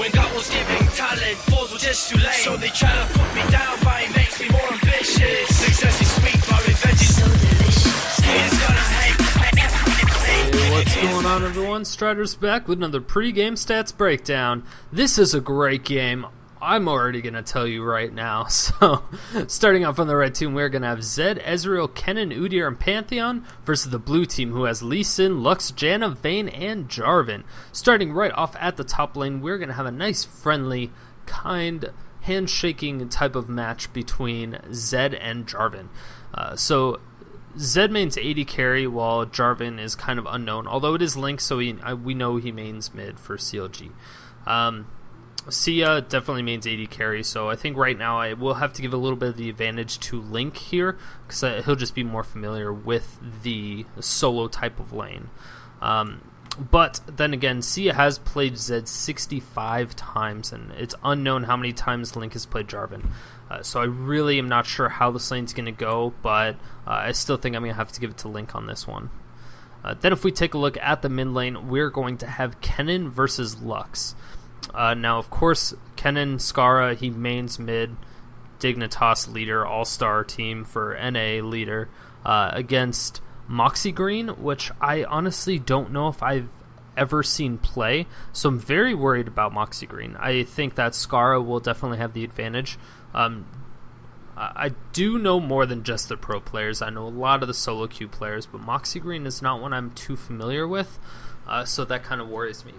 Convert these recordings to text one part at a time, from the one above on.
When God was giving talent, balls were just too late. So they try to put me down, but it makes me more ambitious. Success is sweet, but revenge is so delicious. Haters gonna hate. Hey, what's going on, everyone? Strider's back with another pre-game stats breakdown. This is a great game. I'm already going to tell you right now. So, starting off on the red team, we're going to have Zed, Ezreal, Kennen, Udyr, and Pantheon versus the blue team, who has Lee Sin, Lux, Janna, Vayne, and Jarvan. Starting right off at the top lane, we're going to have a nice, friendly, kind, handshaking type of match between Zed and Jarvan. So Zed mains AD carry, while Jarvan is kind of unknown, although it is linked, so we know he mains mid for CLG. Seeiya definitely mains AD carry, so I think right now I will have to give a little bit of the advantage to Link here, because he'll just be more familiar with the solo type of lane. But then again, Seeiya has played Zed 65 times, and it's unknown how many times Link has played Jarvan. So I really am not sure how this lane's going to go, but I still think I'm going to have to give it to Link on this one. Then if we take a look at the mid lane, we're going to have Kennen versus Lux. Now, of course, Kennen, Scarra, he mains mid, Dignitas leader, all-star team for NA leader, against MoXiGeRen, which I honestly don't know if I've ever seen play, so I'm very worried about MoXiGeRen. I think that Scarra will definitely have the advantage. I do know more than just the pro players. I know a lot of the solo queue players, but MoXiGeRen is not one I'm too familiar with, so that kind of worries me.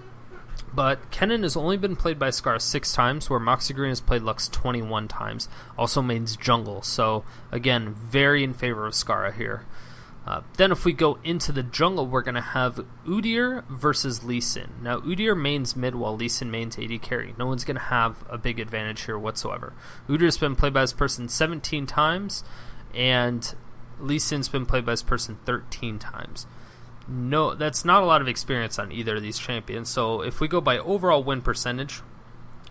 But Kennen has only been played by Scarra 6 times, where MoXiGeRen has played Lux 21 times. Also mains jungle, so again, very in favor of Scarra here. Then if we go into the jungle, we're going to have Udyr versus Lee Sin. Now, Udyr mains mid while Lee Sin mains AD carry. No one's going to have a big advantage here whatsoever. Udyr's been played by this person 17 times, and Lee Sin's been played by this person 13 times. No, that's not a lot of experience on either of these champions. So if we go by overall win percentage,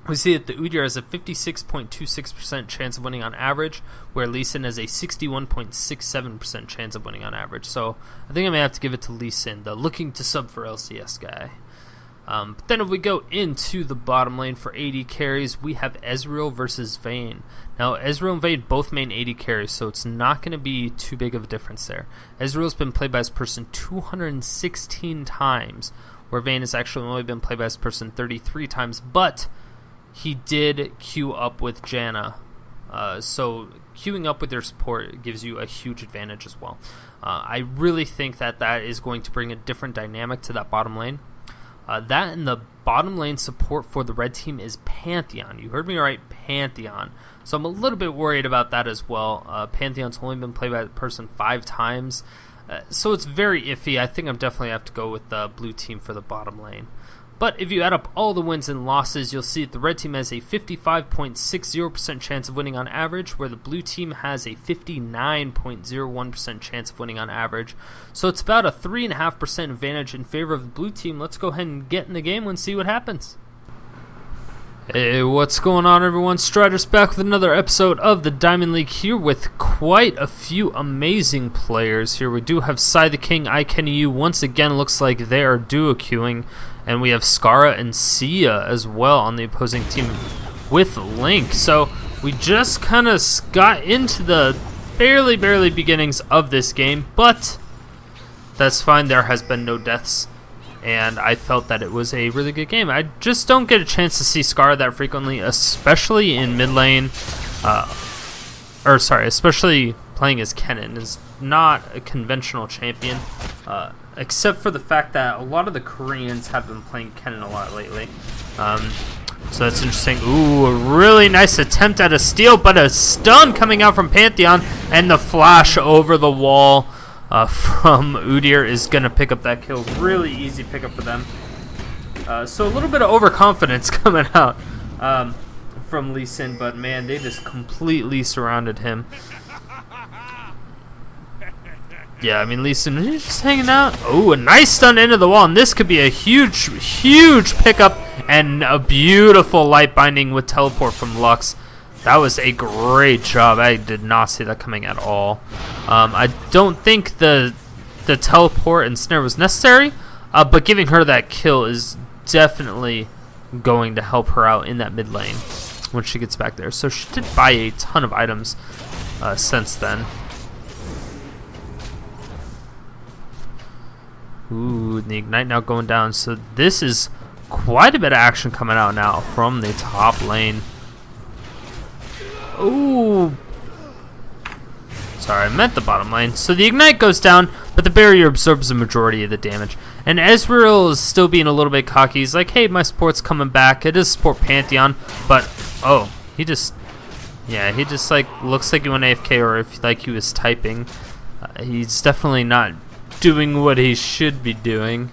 we see that the Udyr has a 56.26% chance of winning on average, where Lee Sin has a 61.67% chance of winning on average. So I think I may have to give it to Lee Sin, the looking to sub for LCS guy. But then if we go into the bottom lane for AD carries, we have Ezreal versus Vayne. Now, Ezreal and Vayne both main AD carries, so it's not going to be too big of a difference there. Ezreal's been played by this person 216 times, where Vayne has actually only been played by this person 33 times, but he did queue up with Janna. So queuing up with their support gives you a huge advantage as well. I really think that is going to bring a different dynamic to that bottom lane. That and the bottom lane support for the red team is Pantheon. You heard me right, Pantheon. So I'm a little bit worried about that as well. Pantheon's only been played by the person 5 times. So it's very iffy. I think I'm definitely have to go with the blue team for the bottom lane. But if you add up all the wins and losses, you'll see that the red team has a 55.60% chance of winning on average, where the blue team has a 59.01% chance of winning on average. So it's about a 3.5% advantage in favor of the blue team. Let's go ahead and get in the game and see what happens. Hey, what's going on, everyone? Strider's back with another episode of the Diamond League here with quite a few amazing players here. We do have Seeiya the King, Kennen M.D. Once again, looks like they are duo queuing. And we have Scarra and Seeiya as well on the opposing team with Link. So we just kind of got into the barely beginnings of this game, but that's fine. There has been no deaths, and I felt that it was a really good game. I just don't get a chance to see Scarra that frequently, especially in mid lane. Especially playing as Kennen is not a conventional champion. Except for the fact that a lot of the Koreans have been playing Kennen a lot lately. So that's interesting. Ooh, a really nice attempt at a steal, but a stun coming out from Pantheon, and the flash over the wall from Udyr is going to pick up that kill. Really easy pickup for them. So a little bit of overconfidence coming out from Lee Sin, but man, they just completely surrounded him. Yeah, I mean, Lee Sin is just hanging out. Oh, a nice stun into the wall, and this could be a huge pickup and a beautiful light binding with teleport from Lux. That was a great job. I did not see that coming at all. I don't think the teleport and snare was necessary, but giving her that kill is definitely going to help her out in that mid lane when she gets back there. So she did buy a ton of items since then. Ooh, the Ignite now going down. So this is quite a bit of action coming out now from the top lane. Ooh. Sorry, I meant the bottom lane. So the Ignite goes down, but the barrier absorbs the majority of the damage. And Ezreal is still being a little bit cocky. He's like, hey, my support's coming back. It is support Pantheon. But, oh, he just like looks like he went AFK, or if like he was typing. He's definitely not doing what he should be doing.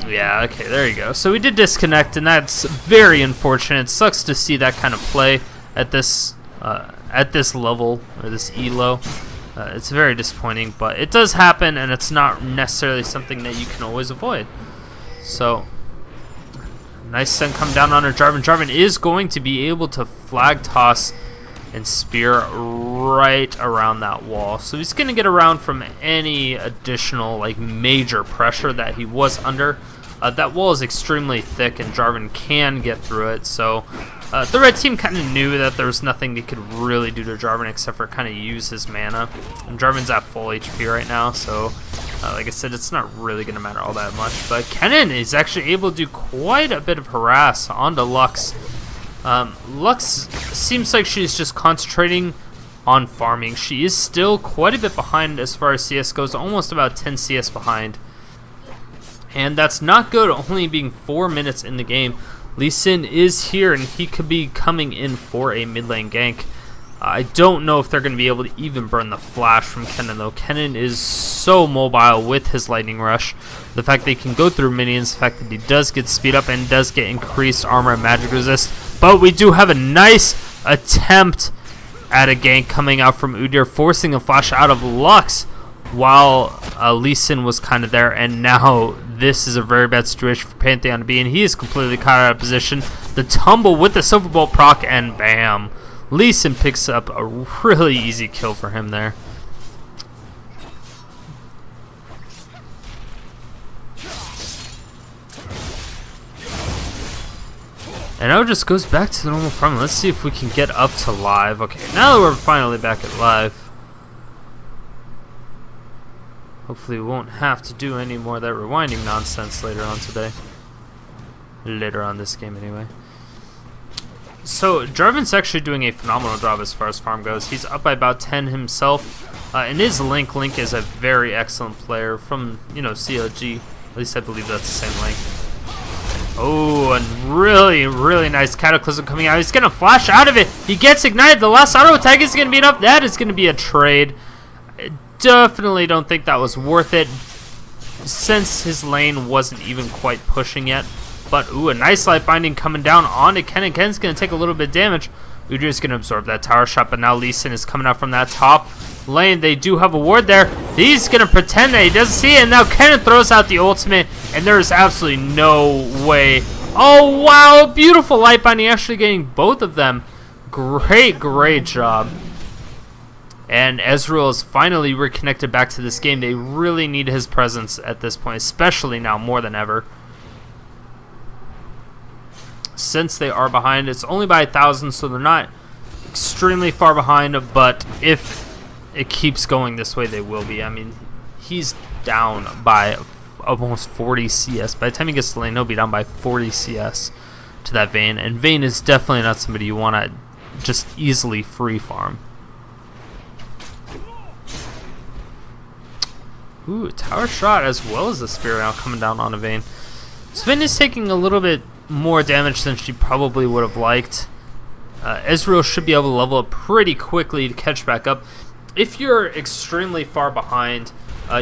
Yeah, okay, there you go. So we did disconnect, and that's very unfortunate. It sucks to see that kind of play at this level, or this elo. It's very disappointing, but it does happen, and it's not necessarily something that you can always avoid. So, nice stun come down on our Jarvan. Jarvan is going to be able to flag toss and spear right around that wall. So he's going to get around from any additional like major pressure that he was under. That wall is extremely thick, and Jarvan can get through it. So the red team kind of knew that there was nothing they could really do to Jarvan except for kind of use his mana. And Jarvan's at full HP right now, so like I said, it's not really going to matter all that much. But Kennen is actually able to do quite a bit of harass onto Lux. Lux seems like she's just concentrating on farming. She is still quite a bit behind as far as CS goes, almost about 10 CS behind. And that's not good, only being 4 minutes in the game. Lee Sin is here, and he could be coming in for a mid lane gank. I don't know if they're going to be able to even burn the flash from Kennen, though. Kennen is so mobile with his lightning rush. The fact that he can go through minions, the fact that he does get speed up and does get increased armor and magic resist. But we do have a nice attempt at a gank coming out from Udyr, forcing a flash out of Lux while Lee Sin was kind of there. And now this is a very bad situation for Pantheon to be in. He is completely caught out of position. The tumble with the Silver Bolt proc, and bam. Lee Sin picks up a really easy kill for him there. And now it just goes back to the normal farm. Let's see if we can get up to live. Okay, now that we're finally back at live, hopefully we won't have to do any more of that rewinding nonsense later on today. Later on this game anyway. So Jarvan's actually doing a phenomenal job as far as farm goes. He's up by about 10 himself. And his Link is a very excellent player from, CLG. At least I believe that's the same Link. Oh, and really, really nice Cataclysm coming out. He's going to flash out of it. He gets ignited. The last auto attack is going to be enough. That is going to be a trade. I definitely don't think that was worth it, since his lane wasn't even quite pushing yet. But, ooh, a nice light binding coming down onto Kennen. Kennen's going to take a little bit of damage. Udyr's going to absorb that tower shot, but now Lee Sin is coming out from that top lane. They do have a ward there. He's going to pretend that he doesn't see it, and now Kennen throws out the ultimate, and there is absolutely no way. Oh, wow, beautiful light binding, actually getting both of them. Great, great job. And Ezreal is finally reconnected back to this game. They really need his presence at this point, especially now more than ever. Since they are behind, it's only by 1,000, so they're not extremely far behind, but if it keeps going this way, they will be. I mean, he's down by almost 40 CS. By the time he gets to lane, he'll be down by 40 CS to that Vayne, and Vayne is definitely not somebody you want to just easily free farm. Ooh, tower shot as well as the spear now coming down on a Vayne. So Vayne is taking a little bit more damage than she probably would have liked. Ezreal should be able to level up pretty quickly to catch back up. If you're extremely far behind,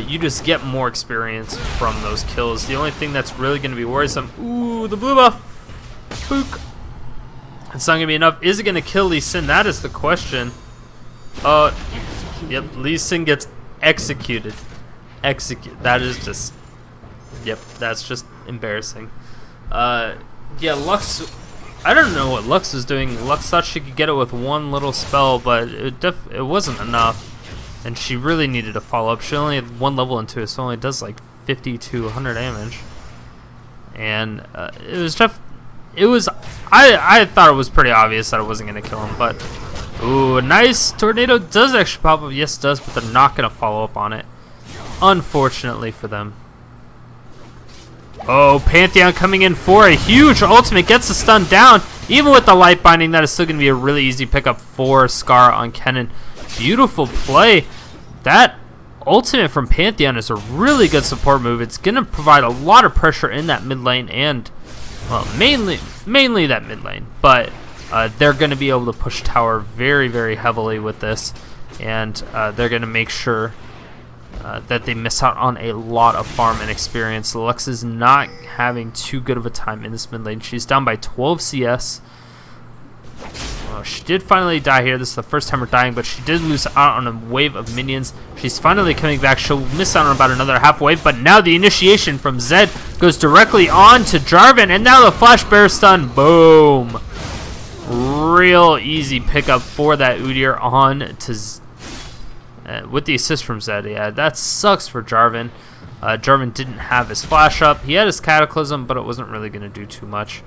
you just get more experience from those kills. The only thing that's really going to be worrisome... Ooh, the blue buff! Spook! It's not going to be enough. Is it going to kill Lee Sin? That is the question. Yep, Lee Sin gets executed. That is just... Yep, that's just embarrassing. Yeah, Lux... I don't know what Lux is doing. Lux thought she could get it with one little spell, but it wasn't enough. And she really needed to follow up. She only had one level into it, so it only does like 50 to 100 damage. and it was tough. I thought it was pretty obvious that it wasn't going to kill him, but ooh, a nice tornado does actually pop up. Yes, it does, but they're not going to follow up on it, unfortunately for them. Oh, Pantheon coming in for a huge ultimate, gets the stun down. Even with the light binding, that is still going to be a really easy pickup for Scarra on Kennen. Beautiful play. That ultimate from Pantheon is a really good support move. It's going to provide a lot of pressure in that mid lane and, well, mainly that mid lane. But they're going to be able to push tower very, very heavily with this. And they're going to make sure that they miss out on a lot of farm and experience. Lux is not having too good of a time in this mid lane. She's down by 12 CS. She did finally die here. This is the first time we're dying, but she did lose out on a wave of minions. She's finally coming back. She'll miss out on about another half wave, but now the initiation from Zed goes directly on to Jarvan, and now the flash bear stun. Boom. Real easy pickup for that Udyr on to with the assist from Zed. Yeah, that sucks for Jarvan. Jarvan didn't have his flash up. He had his Cataclysm, but it wasn't really going to do too much,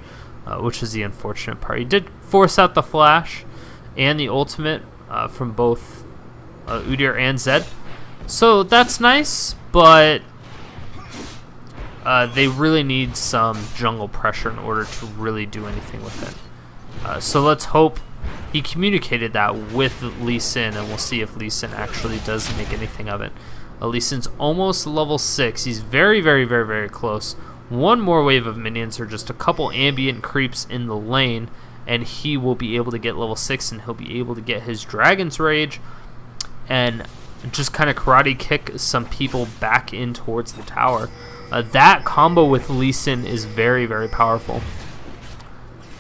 which is the unfortunate part. He did force out the flash and the ultimate from both Udyr and Zed. So that's nice, but they really need some jungle pressure in order to really do anything with it. So let's hope he communicated that with Lee Sin, and we'll see if Lee Sin actually does make anything of it. Lee Sin's almost level 6. He's very, very, very, very close. One more wave of minions or just a couple ambient creeps in the lane, and he will be able to get level 6, and he'll be able to get his Dragon's Rage and just kind of karate kick some people back in towards the tower. That combo with Lee Sin is very, very powerful.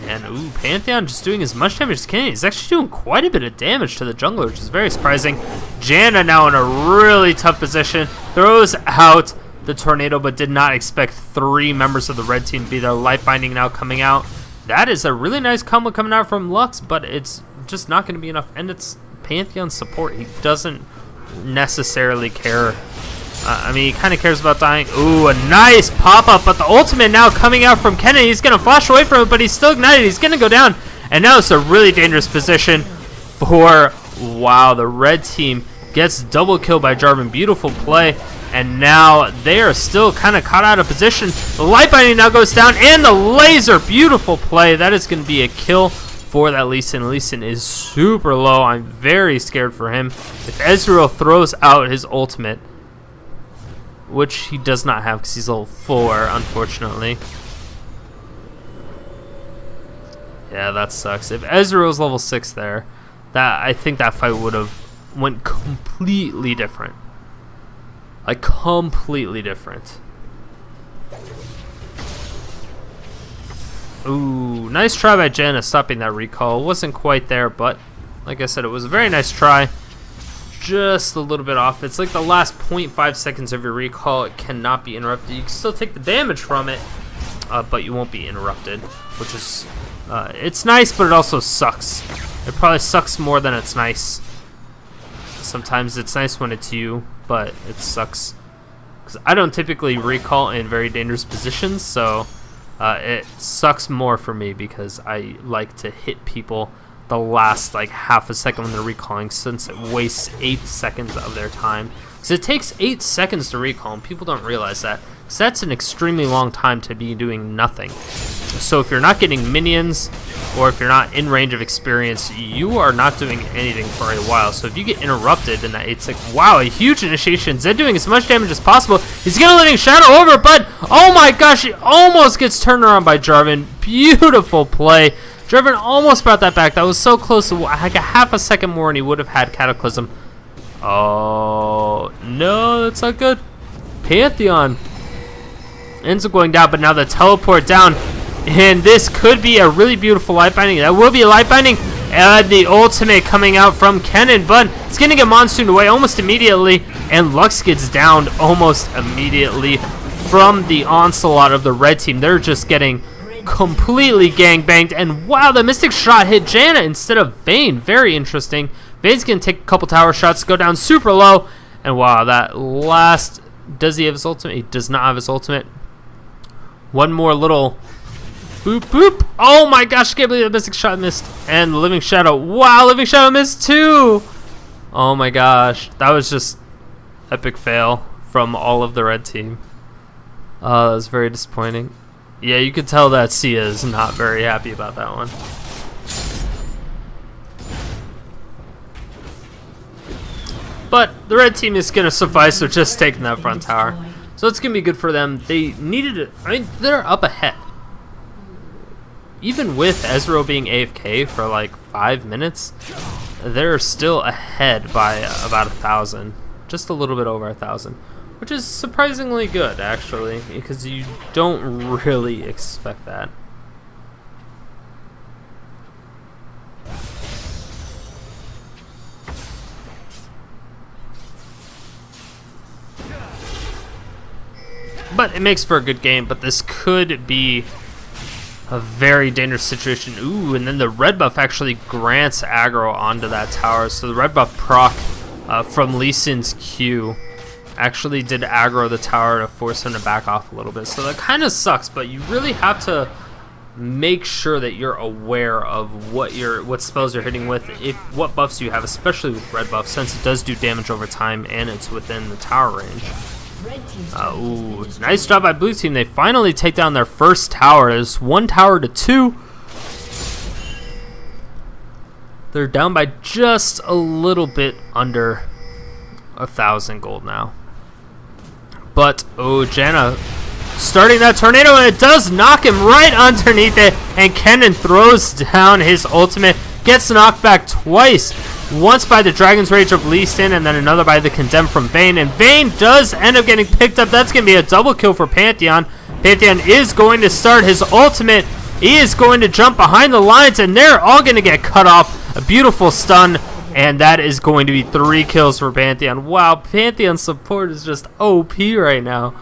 And ooh, Pantheon just doing as much damage as he can. He's actually doing quite a bit of damage to the jungler, which is very surprising. Janna now in a really tough position. Throws out the tornado, but did not expect 3 members of the red team to be there. Light binding now coming out. That is a really nice combo coming out from Lux, but it's just not going to be enough. And it's Pantheon support. He doesn't necessarily care. I mean, he kind of cares about dying. Ooh, a nice pop-up, but the ultimate now coming out from Kennen. He's going to flash away from it, but he's still ignited. He's going to go down, and now it's a really dangerous position for, wow, the red team gets double kill by Jarvan. Beautiful play, and now they are still kind of caught out of position. The light binding now goes down, and the laser. Beautiful play. That is going to be a kill for that Lee Sin. Lee Sin is super low. I'm very scared for him. If Ezreal throws out his ultimate, which he does not have because he's level 4, unfortunately. Yeah, that sucks. If Ezreal was level 6 there, I think that fight would have went completely different. Like, completely different. Ooh, nice try by Janna stopping that recall. Wasn't quite there, but like I said, it was a very nice try. Just a little bit off. It's like the last 0.5 seconds of your recall. It cannot be interrupted. You can still take the damage from it, but you won't be interrupted, which is it's nice, but it also sucks. It probably sucks more than it's nice. Sometimes it's nice when it's you, but it sucks because I don't typically recall in very dangerous positions, so it sucks more for me because I like to hit people the last like half a second when they're recalling, since it wastes 8 seconds of their time. Because it takes 8 seconds to recall, and people don't realize that. Because that's an extremely long time to be doing nothing. So if you're not getting minions, or if you're not in range of experience, you are not doing anything for a while. So if you get interrupted in that 8 seconds, wow, a huge initiation. Zed doing as much damage as possible. He's gonna letting Shadow over, but oh my gosh, he almost gets turned around by Jarvan. Beautiful play. Jarvan almost brought that back. That was so close. Like a half a second more and he would have had Cataclysm. Oh, no, that's not good. Pantheon ends up going down, but now the teleport down. And this could be a really beautiful light binding. That will be a light binding. And the ultimate coming out from Kennen, but it's going to get monsooned away almost immediately. And Lux gets downed almost immediately from the onslaught of the red team. They're just getting completely gangbanged, and wow, the Mystic Shot hit Janna instead of Vayne. Very interesting. Vayne's gonna take a couple tower shots, go down super low, and wow, that last, does he have his ultimate? He does not have his ultimate. One more little boop boop. Oh my gosh, I can't believe the Mystic Shot missed. And the Living Shadow. Wow, Living Shadow missed too. Oh my gosh. That was just epic fail from all of the red team. That was very disappointing. Yeah, you could tell that Seeiya is not very happy about that one. But the red team is going to suffice with just taking that front tower. So it's going to be good for them. They needed it. I mean, they're up ahead. Even with Ezreal being AFK for like 5 minutes, they're still ahead by about 1,000. Just a little bit over 1,000. Which is surprisingly good, actually, because you don't really expect that. But it makes for a good game, but this could be a very dangerous situation. Ooh, and then the red buff actually grants aggro onto that tower. So the red buff proc from Lee Sin's Q actually did aggro the tower to force him to back off a little bit. So that kind of sucks, but you really have to make sure that you're aware of what spells you're hitting with, what buffs you have, especially with red buff, since it does do damage over time and it's within the tower range. Ooh, nice job by blue team. They finally take down their first tower. It's 1 tower to 2. They're down by just a little bit under 1,000 gold now. But, oh, Janna starting that tornado, and it does knock him right underneath it. And Kennen throws down his ultimate, gets knocked back twice. Once by the Dragon's Rage of Lee Sin, and then another by the Condemn from Vayne. And Vayne does end up getting picked up. That's going to be a double kill for Pantheon. Pantheon is going to start his ultimate. He is going to jump behind the lines, and they're all going to get cut off. A beautiful stun, and that is going to be 3 kills for Pantheon. Wow, Pantheon support is just OP right now.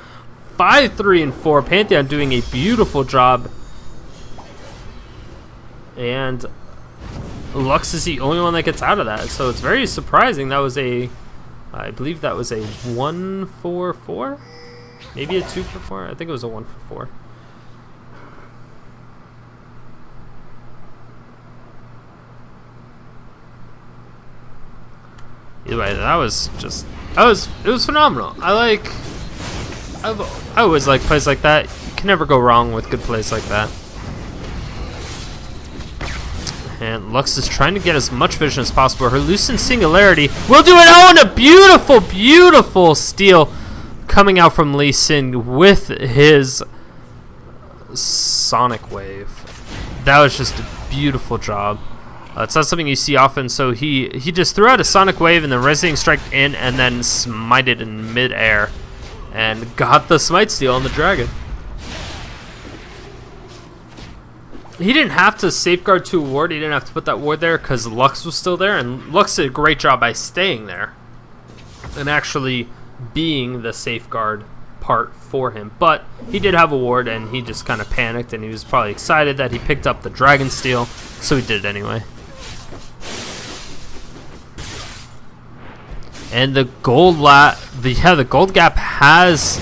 5, 3, and 4. Pantheon doing a beautiful job. And Lux is the only one that gets out of that, so it's very surprising. That was I believe that was a 1-4-4, maybe a 2-4-4. I think it was a 1-4-4. Either way, that was just it was phenomenal. I always like plays like that. You can never go wrong with good plays like that. And Lux is trying to get as much vision as possible. Her Lucent Singularity will do it. Oh, and a beautiful, beautiful steal coming out from Lee Sin with his Sonic Wave. That was just a beautiful job. It's not something you see often, so he just threw out a Sonic Wave and then Resonating Strike in and then smited in mid-air and got the smite steal on the dragon. He didn't have to safeguard to a ward. He didn't have to put that ward there because Lux was still there, and Lux did a great job by staying there and actually being the safeguard part for him. But he did have a ward, and he just kind of panicked, and he was probably excited that he picked up the dragon steal, so he did it anyway. And the gold the gold gap has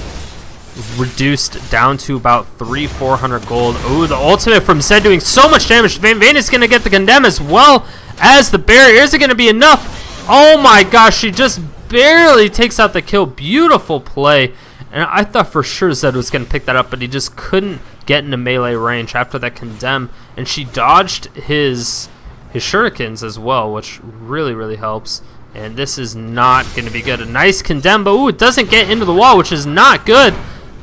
reduced down to about 300-400 gold. Oh, the ultimate from Zed doing so much damage. Vayne is going to get the condemn as well as the barrier. Is it going to be enough? Oh my gosh, she just barely takes out the kill. Beautiful play. And I thought for sure Zed was going to pick that up, but he just couldn't get into melee range after that condemn. And she dodged his shurikens as well, which really, really helps. And this is not going to be good. A nice condemn, but ooh, it doesn't get into the wall, which is not good.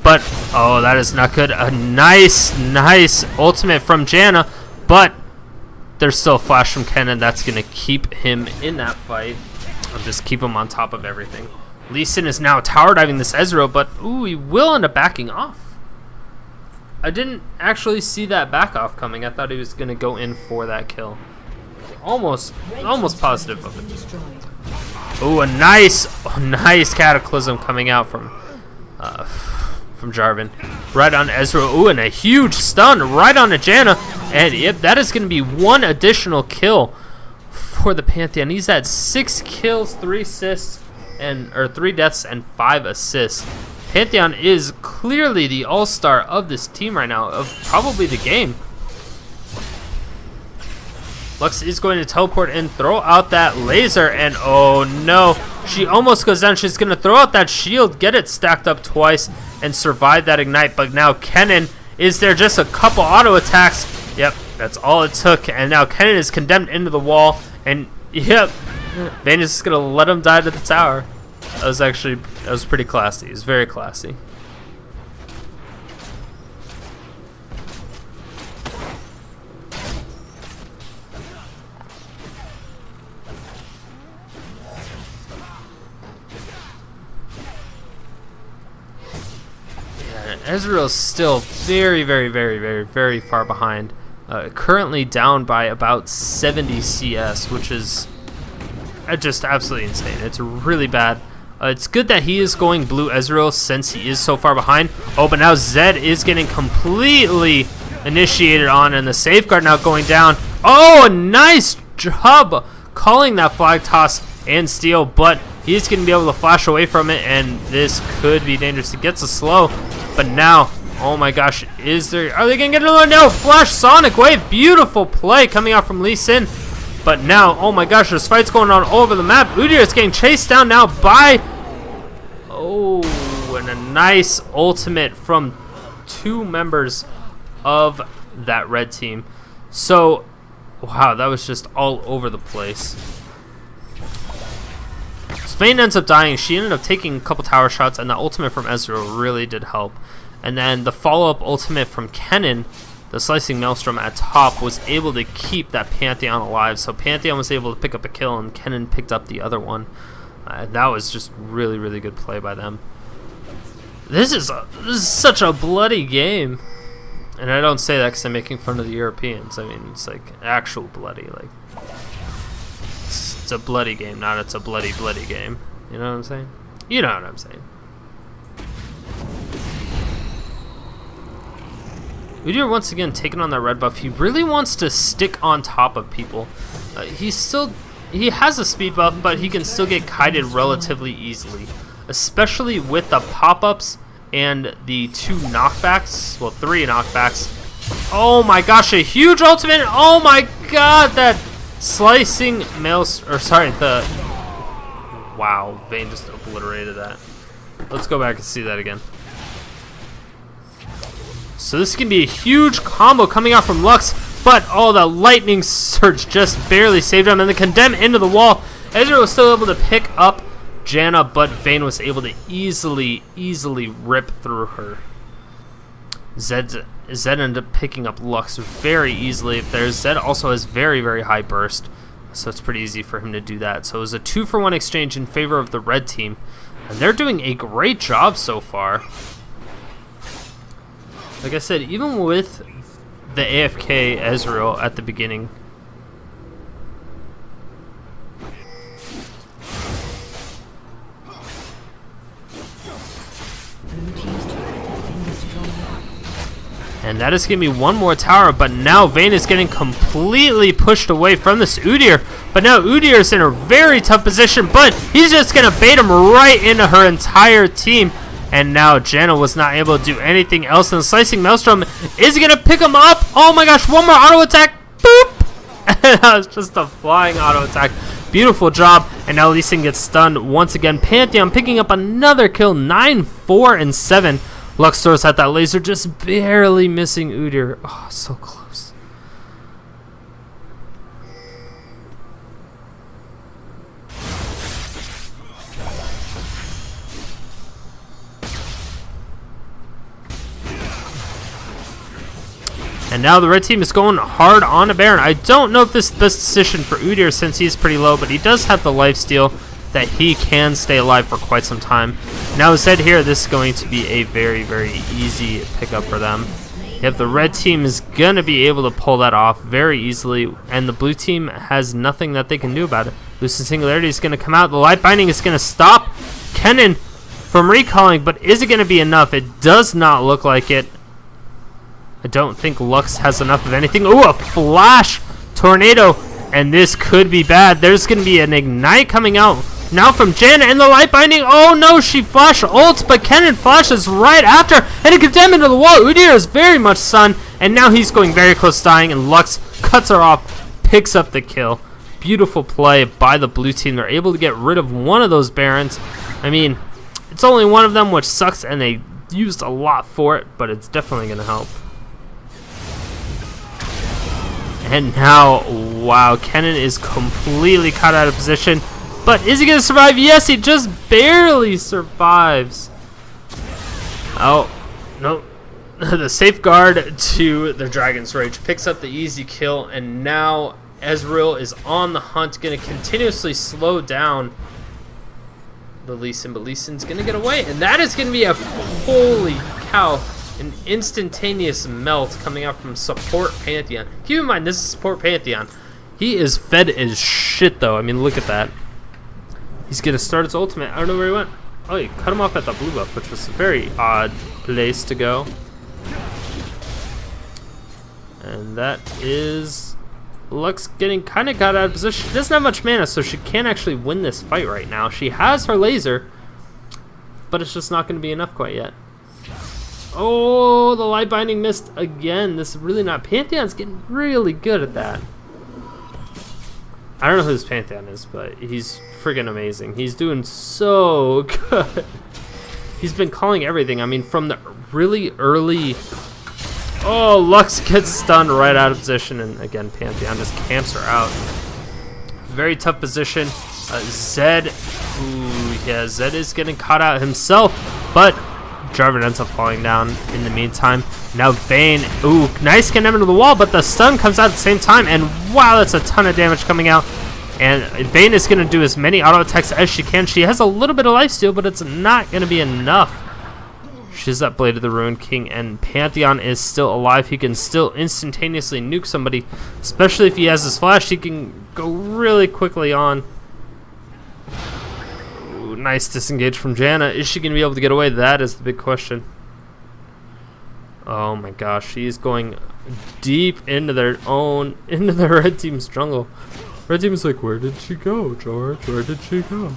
But, oh, that is not good. A nice, nice ultimate from Janna. But there's still a flash from Kennen. That's going to keep him in that fight. I'll just keep him on top of everything. Lee Sin is now tower diving this Ezreal, but, ooh, he will end up backing off. I didn't actually see that back off coming. I thought he was going to go in for that kill. Almost positive of it. Ooh, a nice Cataclysm coming out from Jarvan. Right on Ezreal. Ooh, and a huge stun right on Janna. And yep, that is going to be 1 additional kill for the Pantheon. He's at 6 kills, 3 assists, or 3 deaths and 5 assists. Pantheon is clearly the all-star of this team right now, of probably the game. Lux is going to teleport and throw out that laser, and oh no, she almost goes down. She's going to throw out that shield, get it stacked up twice, and survive that ignite. But now Kennen is there, just a couple auto attacks. Yep, that's all it took, and now Kennen is condemned into the wall, and yep, Vayne is just going to let him die to the tower. That was pretty classy. It was very classy. Ezreal's still very far behind. Currently down by about 70 CS, which is just absolutely insane. It's really bad. It's good that he is going blue Ezreal since he is so far behind. Oh, but now Zed is getting completely initiated on, and the safeguard now going down. Oh, a nice job calling that flag toss and steal, but he's going to be able to flash away from it, and this could be dangerous. He gets a slow. But now, oh my gosh, are they going to get another? No, Flash Sonic Wave, beautiful play coming out from Lee Sin. But now, oh my gosh, there's fights going on all over the map. Udyr is getting chased down now by, oh, and a nice ultimate from 2 members of that red team. So, wow, that was just all over the place. Vayne ends up dying. She ended up taking a couple tower shots, and the ultimate from Ezreal really did help. And then the follow-up ultimate from Kennen, the Slicing Maelstrom at top, was able to keep that Pantheon alive. So Pantheon was able to pick up a kill, and Kennen picked up the other one. That was just really good play by them. This is such a bloody game. And I don't say that because I'm making fun of the Europeans. I mean, it's like actual bloody, like... It's a bloody game, not it's a bloody game. You know what I'm saying? You know what I'm saying. Udyr once again taking on that red buff. He really wants to stick on top of people. He has a speed buff, but he can still get kited relatively easily, especially with the pop-ups and the 2 knockbacks. Well, 3 knockbacks. Oh my gosh, a huge ultimate! Oh my god, that slicing wow, Vayne just obliterated that. Let's go back and see that again. So this can be a huge combo coming out from Lux, but oh, the lightning surge just barely saved him, and the condemn into the wall. Ezreal was still able to pick up Janna, but Vayne was able to easily rip through her. Zed ended up picking up Lux very easily. Zed also has very high burst, so it's pretty easy for him to do that. So it was a 2-for-1 exchange in favor of the red team, and they're doing a great job so far. Like I said, even with the AFK Ezreal at the beginning, and that is going to be one more tower, but now Vayne is getting completely pushed away from this Udyr. But now Udyr is in a very tough position, but he's just going to bait him right into her entire team. And now Janna was not able to do anything else, and the Slicing Maelstrom is going to pick him up. Oh my gosh, one more auto attack. Boop! And that was just a flying auto attack. Beautiful job. And now Lee Sin gets stunned once again. Pantheon picking up another kill, 9, 4, and 7. Lux throws out that laser, just barely missing Udyr. Oh, so close. And now the red team is going hard on a Baron. I don't know if this is the best decision for Udyr since he's pretty low, but he does have the lifesteal that he can stay alive for quite some time. Now Zed here, this is going to be a very easy pickup for them. Yep, the red team is going to be able to pull that off very easily, and the blue team has nothing that they can do about it. Lucid Singularity is going to come out. The Light Binding is going to stop Kennen from recalling, but is it going to be enough? It does not look like it. I don't think Lux has enough of anything. Ooh, a Flash Tornado, and this could be bad. There's going to be an Ignite coming out Now from Janna and the light binding. Oh no, she flash ults, but Kennen flashes right after, and it condemned into the wall. Udyr is very much stunned, and now he's going very close to dying, and Lux cuts her off, picks up the kill. Beautiful play by the blue team. They're able to get rid of one of those Barons. I mean, it's only one of them, which sucks, and they used a lot for it, but it's definitely going to help. And now, wow, Kennen is completely caught out of position. But is he going to survive? Yes, he just barely survives. Oh, no. The safeguard to the Dragon's Rage picks up the easy kill, and now Ezreal is on the hunt, going to continuously slow down the Lee Sin, but Lee Sin's going to get away, and that is going to be a, holy cow, an instantaneous melt coming out from support Pantheon. Keep in mind, this is support Pantheon. He is fed as shit, though. I mean, look at that. He's going to start his ultimate. I don't know where he went. Oh, he cut him off at the blue buff, which was a very odd place to go. And that is Lux getting kind of got out of position. She doesn't have much mana, so she can't actually win this fight right now. She has her laser, but it's just not going to be enough quite yet. Oh, the light binding missed again. This is really not. Pantheon's getting really good at that. I don't know who this Pantheon is, but he's friggin' amazing. He's doing so good. He's been calling everything. I mean, from the really early... Oh, Lux gets stunned right out of position, and again, Pantheon just camps her out. Very tough position. Zed, ooh, yeah, Zed is getting caught out himself, but Jarvan ends up falling down in the meantime. Now Vayne, ooh, nice Kennen into the wall, but the stun comes out at the same time, and wow, that's a ton of damage coming out. And Vayne is going to do as many auto attacks as she can. She has a little bit of lifesteal, but it's not going to be enough. She's that Blade of the Ruined King, and Pantheon is still alive. He can still instantaneously nuke somebody, especially if he has his flash. He can go really quickly on. Ooh, nice disengage from Janna. Is she going to be able to get away? That is the big question. Oh my gosh, she's going deep into their red team's jungle. Red team's like, where did she go, George? Where did she go?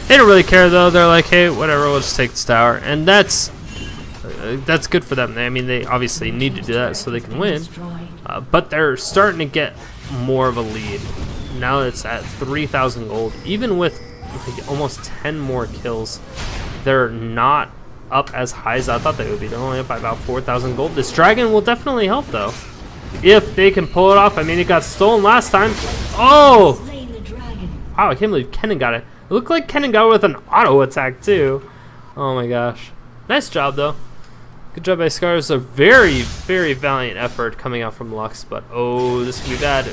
They don't really care though. They're like, hey, whatever, we'll just take this tower, and that's good for them. I mean, they obviously need to do that so they can win, but they're starting to get more of a lead. Now it's at 3,000 gold. Even with like almost 10 more kills, they're not up as high as I thought they would be. They're only up by about 4,000 gold. This dragon will definitely help though, if they can pull it off. I mean, it got stolen last time. Oh! Wow, I can't believe Kennen got it. It looked like Kennen got it with an auto attack too. Oh my gosh. Nice job though. Good job by Scarra. It's a very, very valiant effort coming out from Lux, but oh, this could be bad.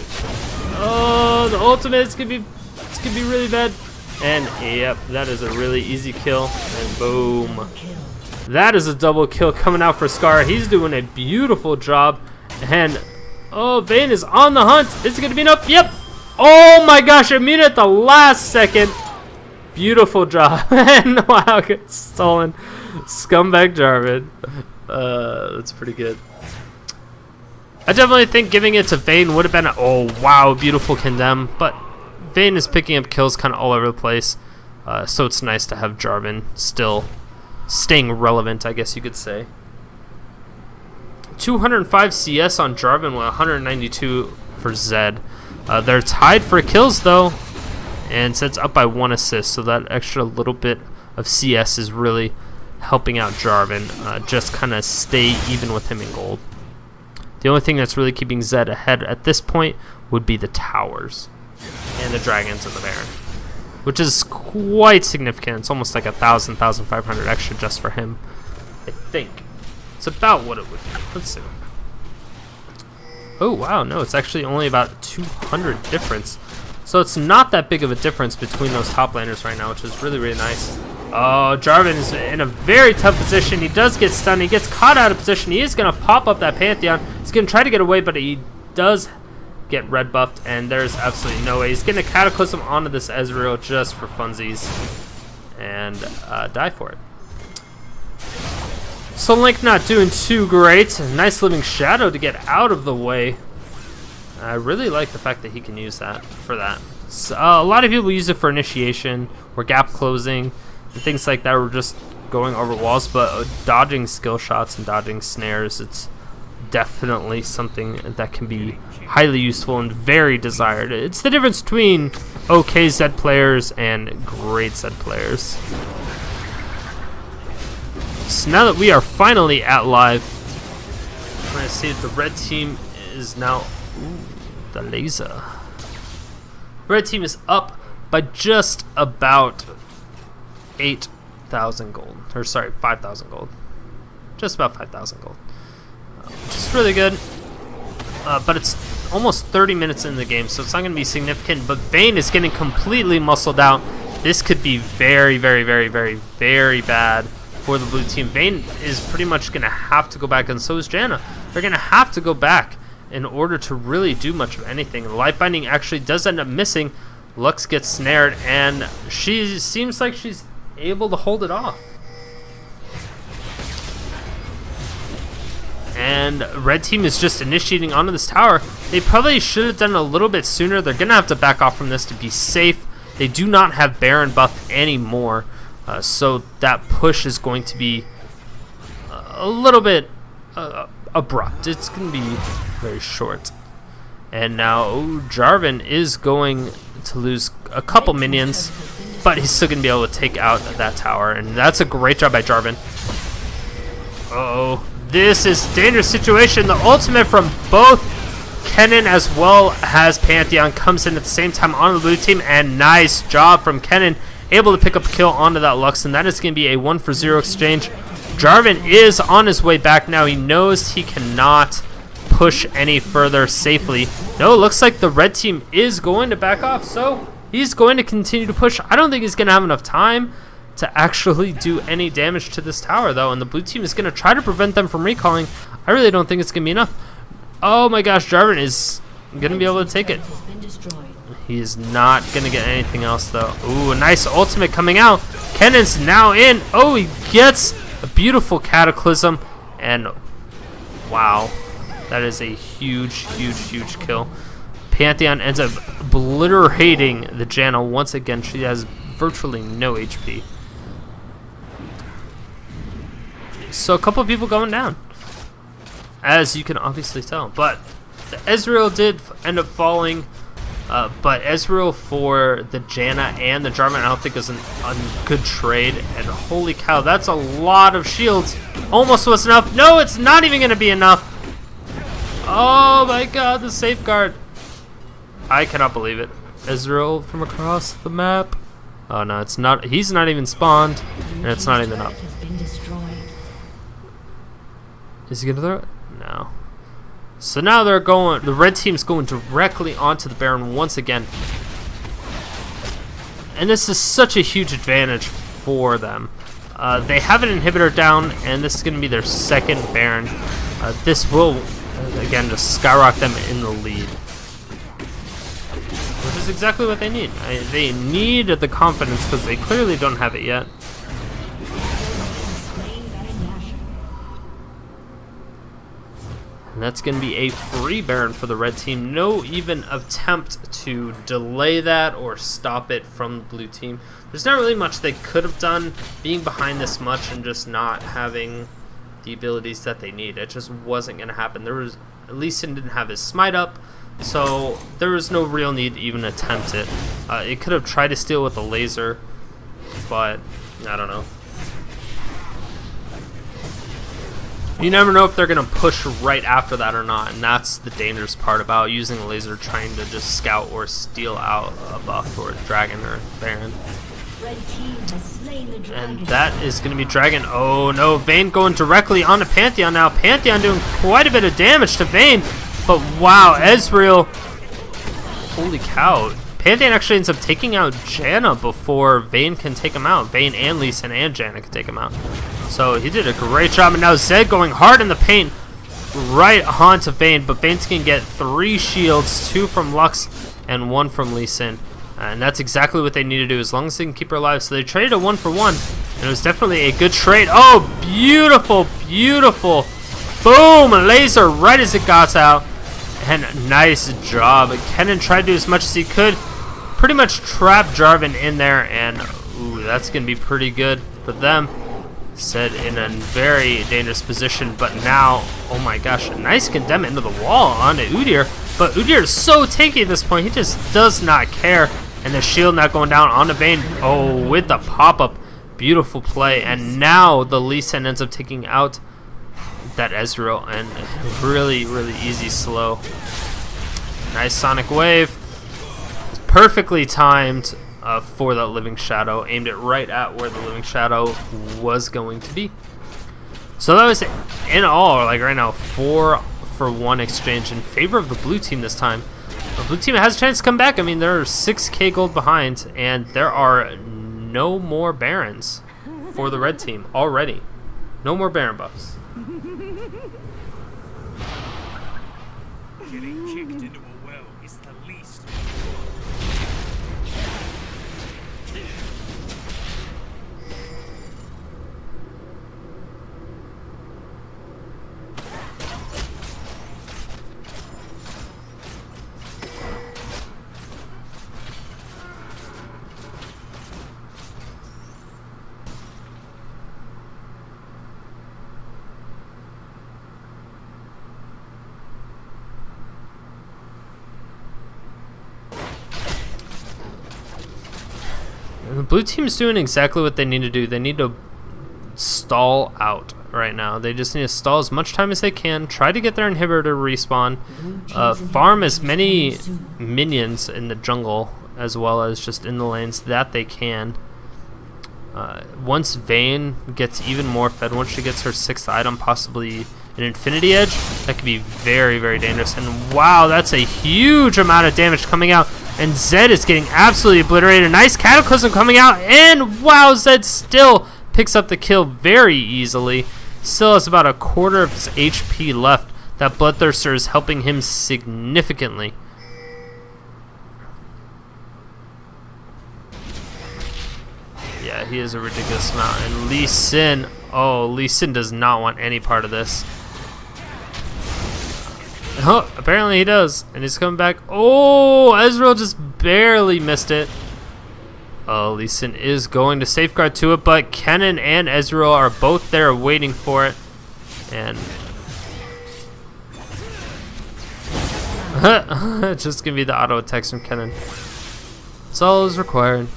Oh, the ultimate is gonna be really bad. And yep, that is a really easy kill. And boom. That is a double kill coming out for Scarra. He's doing a beautiful job. And oh, Vayne is on the hunt. Is it gonna be enough? Yep. Oh my gosh, immune at the last second. Beautiful job. And wow, gets stolen. Scumbag Jarvan. That's pretty good. I definitely think giving it to Vayne would have been oh wow, beautiful condemn, but Vayne is picking up kills kind of all over the place, so it's nice to have Jarvan still staying relevant, I guess you could say. 205 CS on Jarvan with 192 for Zed. They're tied for kills though, and Zed's up by 1 assist, so that extra little bit of CS is really helping out Jarvan just kind of stay even with him in gold. The only thing that's really keeping Zed ahead at this point would be the towers and the dragons and the Baron, which is quite significant. It's almost like 1,000, 1,500 extra just for him, I think. It's about what it would be. Let's see. Oh wow, no, it's actually only about 200 difference. So it's not that big of a difference between those top laners right now, which is really, really nice. Oh, Jarvan is in a very tough position. He does get stunned. He gets caught out of position. He is going to pop up that Pantheon. He's going to try to get away, but he does get red buffed, and there's absolutely no way. He's going to Cataclysm onto this Ezreal just for funsies and die for it. So Link not doing too great. Nice Living Shadow to get out of the way. I really like the fact that he can use that for that. So, a lot of people use it for initiation or gap closing and things like that, or just going over walls, but dodging skill shots and dodging snares, it's definitely something that can be highly useful and very desired. It's the difference between okay Zed players and great Zed players. So now that we are finally at live, I'm going to see that the red team is now... Ooh, the laser. Red team is up by just about 8,000 gold. Or sorry, 5,000 gold. Just about 5,000 gold. Which is really good. But it's almost 30 minutes in the game, so it's not going to be significant. But Vayne is getting completely muscled out. This could be very, very, very, very, very bad for the blue team. Vayne is pretty much going to have to go back, and so is Janna. They're going to have to go back in order to really do much of anything. The life binding actually does end up missing. Lux gets snared, and she seems like she's able to hold it off. And red team is just initiating onto this tower. They probably should have done it a little bit sooner. They're going to have to back off from this to be safe. They do not have Baron buff anymore, so that push is going to be a little bit abrupt. It's going to be very short. And now Jarvan is going to lose a couple minions, but he's still going to be able to take out that tower, and that's a great job by Jarvan. Uh-oh. This is a dangerous situation. The ultimate from both Kennen as well as Pantheon comes in at the same time on the blue team, and nice job from Kennen, able to pick up a kill onto that Lux, and that is going to be a 1-for-0 exchange. Jarvan is on his way back now. He knows he cannot push any further safely. No, it looks like the red team is going to back off, so he's going to continue to push. I don't think he's going to have enough time to actually do any damage to this tower, though, and the blue team is going to try to prevent them from recalling. I really don't think it's going to be enough. Oh my gosh, Jarvan is going to be able to take it. He is not going to get anything else, though. Ooh, a nice ultimate coming out. Kennen's now in. Oh, he gets a beautiful Cataclysm, and wow, that is a huge, huge, huge kill. Pantheon ends up obliterating the Janna once again. She has virtually no HP. So a couple of people going down, as you can obviously tell. But the Ezreal did end up falling. But Ezreal for the Janna and the Jarvan, I don't think is a good trade. And holy cow, that's a lot of shields. Almost was enough. No, it's not even going to be enough. Oh my god, the safeguard. I cannot believe it. Ezreal from across the map. Oh no, it's not. He's not even spawned, and it's not even up. Is he gonna throw it? No. So now they're going. The red team's going directly onto the Baron once again, and this is such a huge advantage for them. They have an inhibitor down, and this is going to be their second Baron. This will again just skyrocket them in the lead, which is exactly what they need. They need the confidence because they clearly don't have it yet. And that's going to be a free Baron for the red team. No even attempt to delay that or stop it from the blue team. There's not really much they could have done being behind this much and just not having the abilities that they need. It just wasn't going to happen. Lee Sin didn't have his smite up, so there was no real need to even attempt it. It could have tried to steal with a laser, but I don't know. You never know if they're going to push right after that or not, and that's the dangerous part about using a laser, trying to just scout or steal out a buff or a dragon or Baron. And that is going to be dragon. Oh no, Vayne going directly onto Pantheon now. Pantheon doing quite a bit of damage to Vayne, but wow, Ezreal. Holy cow. Pantheon actually ends up taking out Janna before Vayne can take him out. Vayne and Lee Sin and Janna can take him out. So he did a great job, and now Zed going hard in the paint right onto Vayne, but Vayne's going to get 3 shields, 2 from Lux and 1 from Lee Sin. And that's exactly what they need to do as long as they can keep her alive. So they traded a 1-for-1, and it was definitely a good trade. Oh, beautiful, beautiful. Boom, laser right as it got out. And nice job. Kennen tried to do as much as he could. pretty much trap Jarvan in there, and ooh, that's going to be pretty good for them. Set in a very dangerous position, but now, oh my gosh, a nice condemn into the wall onto Udyr, but Udyr is so tanky at this point, he just does not care, and the shield not going down onto Vayne. Oh, with the pop-up, beautiful play, and now the Lee Sin ends up taking out that Ezreal, and really, really easy slow. Nice Sonic Wave. It's perfectly timed for that Living Shadow. Aimed it right at where the Living Shadow was going to be. So that was, in all, like right now, 4-for-1 exchange in favor of the blue team this time. The blue team has a chance to come back. I mean, they're 6k gold behind, and there are no more Barons for the red team already. No more Baron buffs. Getting kicked into a well is the least. The blue team's doing exactly what they need to do. They need to stall out right now. They just need to stall as much time as they can, try to get their inhibitor to respawn, farm as many minions in the jungle as well as just in the lanes that they can. Once Vayne gets even more fed, once she gets her 6th item, possibly an Infinity Edge, that could be very, very dangerous. And wow, that's a huge amount of damage coming out. And Zed is getting absolutely obliterated. Nice Cataclysm coming out. And wow, Zed still picks up the kill very easily. Still has about a quarter of his HP left. That Bloodthirster is helping him significantly. Yeah, he is a ridiculous amount. And Lee Sin, oh, Lee Sin does not want any part of this. Oh, apparently he does, and he's coming back. Oh, Ezreal just barely missed it. Oh, Lee Sin is going to safeguard to it, but Kennen and Ezreal are both there waiting for it. And it's just going to be the auto attacks from Kennen. That's all is required.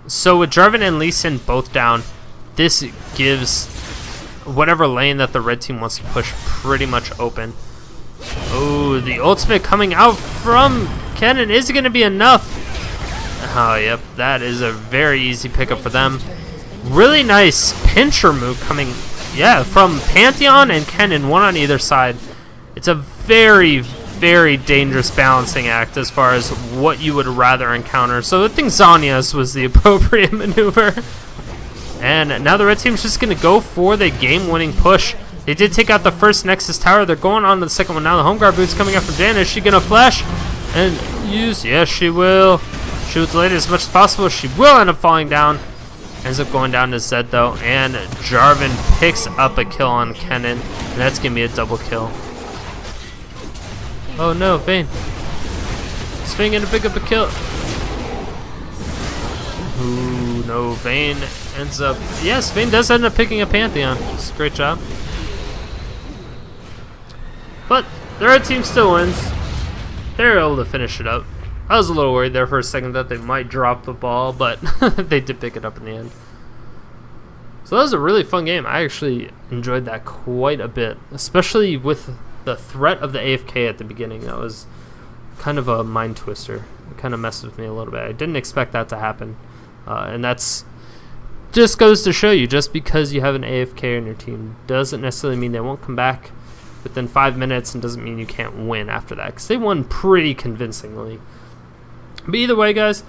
So with Jarvan and Lee Sin both down, this gives whatever lane that the red team wants to push pretty much open. Oh, the ultimate coming out from Kennen. Is it going to be enough? Oh, yep. That is a very easy pickup for them. Really nice pincher move coming, yeah, from Pantheon and Kennen, one on either side. It's a very, very dangerous balancing act as far as what you would rather encounter. So I think Zhonya's was the appropriate maneuver. And now the red team's just going to go for the game-winning push. They did take out the first Nexus tower. They're going on to the second one now. The home guard boot's coming out from Janna. Is she going to flash and use? Yes, she will. She will delay it as much as possible. She will end up falling down. Ends up going down to Zed, though. And Jarvan picks up a kill on Kennen. And that's going to be a double kill. Oh, no, Vayne. Is Vayne going to pick up a kill? Ooh, no, Vayne ends up... Yes, Vayne does end up picking a Pantheon. It's a great job. But the red team still wins. They're able to finish it up. I was a little worried there for a second that they might drop the ball, but they did pick it up in the end. So that was a really fun game. I actually enjoyed that quite a bit, especially with the threat of the AFK at the beginning. That was kind of a mind twister. It kind of messed with me a little bit. I didn't expect that to happen. And that's just goes to show you, just because you have an AFK in your team doesn't necessarily mean they won't come back within 5 minutes, and doesn't mean you can't win after that, because they won pretty convincingly. But either way, guys,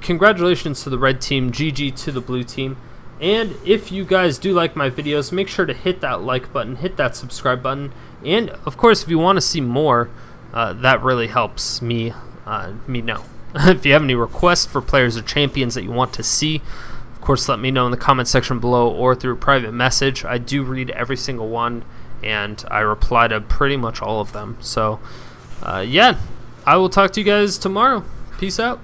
congratulations to the red team, GG to the blue team. And if you guys do like my videos, make sure to hit that like button, hit that subscribe button, and of course, if you want to see more, that really helps me know. If you have any requests for players or champions that you want to see, of course, let me know in the comment section below or through a private message. I do read every single one, and I reply to pretty much all of them. So, yeah, I will talk to you guys tomorrow. Peace out.